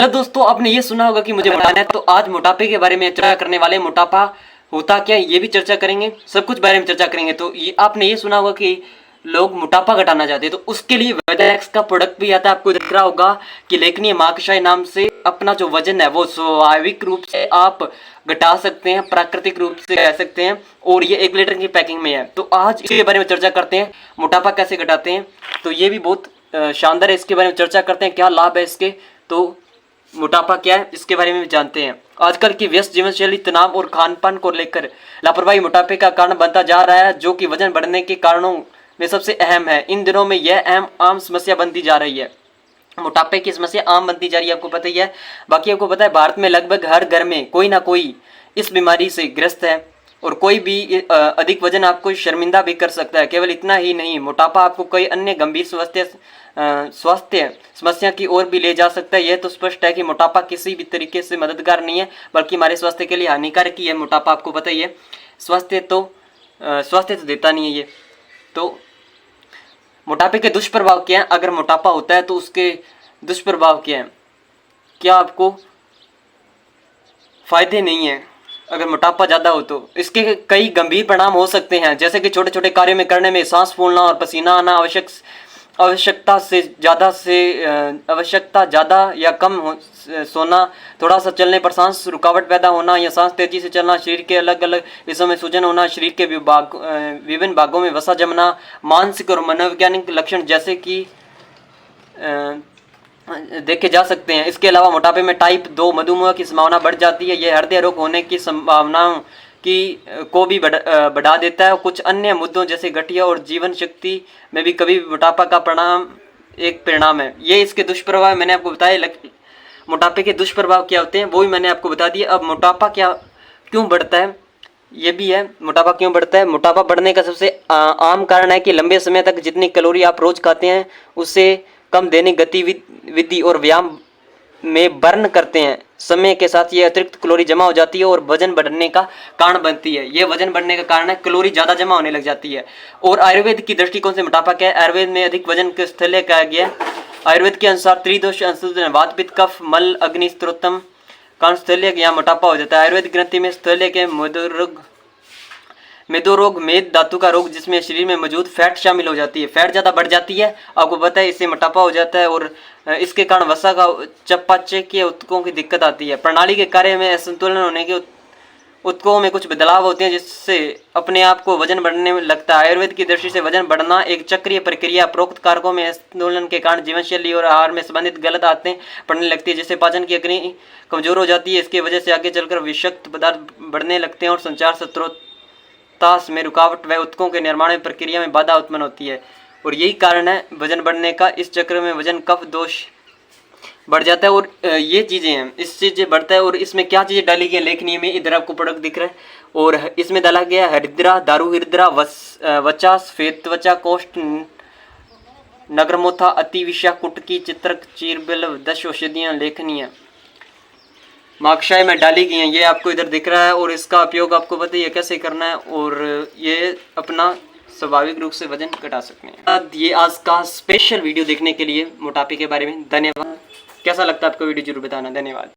Hello दोस्तों, आपने ये सुना होगा कि मुझे बताना है, तो आज मोटापे के बारे में चर्चा करने वाले। मोटापा होता क्या है ये भी चर्चा करेंगे, सब कुछ बारे में चर्चा करेंगे। तो ये आपने ये सुना होगा कि लोग मोटापा घटाना चाहते हैं, तो उसके लिए वेदाएक्स का प्रोडक्ट भी आता है। आपको दिख रहा होगा कि लेखनीय महाकषाय नाम से अपना जो वजन है वो स्वाभाविक रूप से आप घटा सकते हैं, प्राकृतिक रूप से कह सकते हैं, और ये 1 लीटर की पैकिंग में है। तो आज इसके बारे में चर्चा करते हैं, मोटापा कैसे घटाते हैं। तो ये भी बहुत शानदार है, इसके बारे में चर्चा करते हैं, क्या लाभ है इसके। तो मोटापा क्या है इसके बारे में भी जानते हैं। आजकल की व्यस्त जीवन शैली, तनाव और खान पान को लेकर लापरवाही मोटापे का कारण बनता जा रहा है, जो कि वजन बढ़ने के कारणों में सबसे अहम है। इन दिनों में यह आम समस्या बनती जा रही है। मोटापे की समस्या आम बनती जा रही है, आपको पता ही है। बाकी आपको पता है भारत में लगभग हर घर में कोई ना कोई इस बीमारी से ग्रस्त है, और कोई भी अधिक वजन आपको शर्मिंदा भी कर सकता है। केवल इतना ही नहीं, मोटापा आपको कई अन्य गंभीर स्वास्थ्य समस्या की ओर भी ले जा सकता है। यह तो स्पष्ट है कि मोटापा किसी भी तरीके से मददगार नहीं है, बल्कि हमारे स्वास्थ्य के लिए हानिकारक ही है। मोटापा आपको पता ही है, स्वास्थ्य तो देता नहीं है ये। तो मोटापे के दुष्प्रभाव क्या है? अगर मोटापा होता है तो उसके दुष्प्रभाव क्या है? क्या आपको फायदे नहीं है अगर मोटापा ज़्यादा हो तो? इसके कई गंभीर परिणाम हो सकते हैं, जैसे कि छोटे छोटे कार्यों में करने में सांस फूलना और पसीना आना, आवश्यकता ज़्यादा या कम सोना, थोड़ा सा चलने पर सांस रुकावट पैदा होना या सांस तेजी से चलना, शरीर के अलग अलग हिस्सों में सूजन होना, शरीर के विभिन्न भागों में वसा जमना, मानसिक और मनोवैज्ञानिक लक्षण जैसे कि देखे जा सकते हैं। इसके अलावा मोटापे में टाइप 2 मधुमेह की संभावना बढ़ जाती है। यह हृदय रोग होने की संभावनाओं को भी बढ़ा देता है। कुछ अन्य मुद्दों जैसे गठिया और जीवन शक्ति में भी कभी मोटापा का परिणाम है। ये इसके दुष्प्रभाव मैंने आपको बताया। मोटापे के दुष्प्रभाव क्या होते हैं वो भी मैंने आपको बता दिया। अब मोटापा क्यों बढ़ता है ये भी है। मोटापा क्यों बढ़ता है? मोटापा बढ़ने का सबसे आम कारण है कि लंबे समय तक जितनी कैलोरी आप रोज खाते हैं उससे कम दैनिक गतिविधि और व्यायाम में बर्न करते हैं। समय के साथ ये अतिरिक्त कैलोरी जमा हो जाती है और वजन बढ़ने का कारण बनती है। ये वजन बढ़ने का कारण है, कैलोरी ज़्यादा जमा होने लग जाती है। और आयुर्वेद की दृष्टिकोण से मोटापा क्या है? आयुर्वेद में अधिक वजन के स्थल्य कहा गया है। आयुर्वेद के अनुसार त्रिदोष वात पित्त कफ मल अग्नि स्त्रोतम कारण स्थल्य यहाँ मोटापा हो जाता है। आयुर्वेद ग्रंथि में स्थल्य के मेदोरोग मेद धातु का रोग, जिसमें शरीर में मौजूद फैट शामिल हो जाती है। फैट ज़्यादा बढ़ जाती है, आपको पता है, इससे मोटापा हो जाता है। और इसके कारण वसा का चयापचय के ऊतकों की दिक्कत आती है। प्रणाली के कार्य में असंतुलन होने के ऊतकों में कुछ बदलाव होते हैं, जिससे अपने आप को वजन बढ़ने में लगता है। आयुर्वेद की दृष्टि से वजन बढ़ना एक चक्रीय प्रक्रिया। प्रोक्त कारकों में असंतुलन के कारण जीवन शैली और आहार में संबंधित गलत आदतें पड़ने लगती है, जिससे पाचन की अग्नि कमजोर हो जाती है। इसकी वजह से आगे चलकर विषाक्त पदार्थ बढ़ने लगते हैं और संचार स्त्रोतास में रुकावट व ऊतकों के निर्माण में प्रक्रिया में बाधा उत्पन्न होती है। और यही कारण है वजन बढ़ने का। इस चक्र में वजन कफ दोष बढ़ जाता है। और ये चीज़ें हैं, इससे जो बढ़ता है। और इसमें क्या चीज़ें डाली गई लेखनीय में, इधर आपको प्रोडक्ट दिख रहा है। और इसमें डाला गया हरिद्रा, दारू हरिद्रा, वचा, श्वेत त्वचा, कोष्ठ, नगरमोथा, अतिविषा, कुटकी, चित्रक, चीरबिल, 10 औषधियाँ लेखनीय महाकषाय में डाली गई हैं। ये आपको इधर दिख रहा है। और इसका उपयोग आपको पता ही है कैसे करना है, और ये अपना स्वाभाविक रूप से वजन घटा सकते हैं। ये आज का स्पेशल वीडियो देखने के लिए मोटापे के बारे में धन्यवाद। कैसा लगता है आपको वीडियो जरूर बताना। धन्यवाद।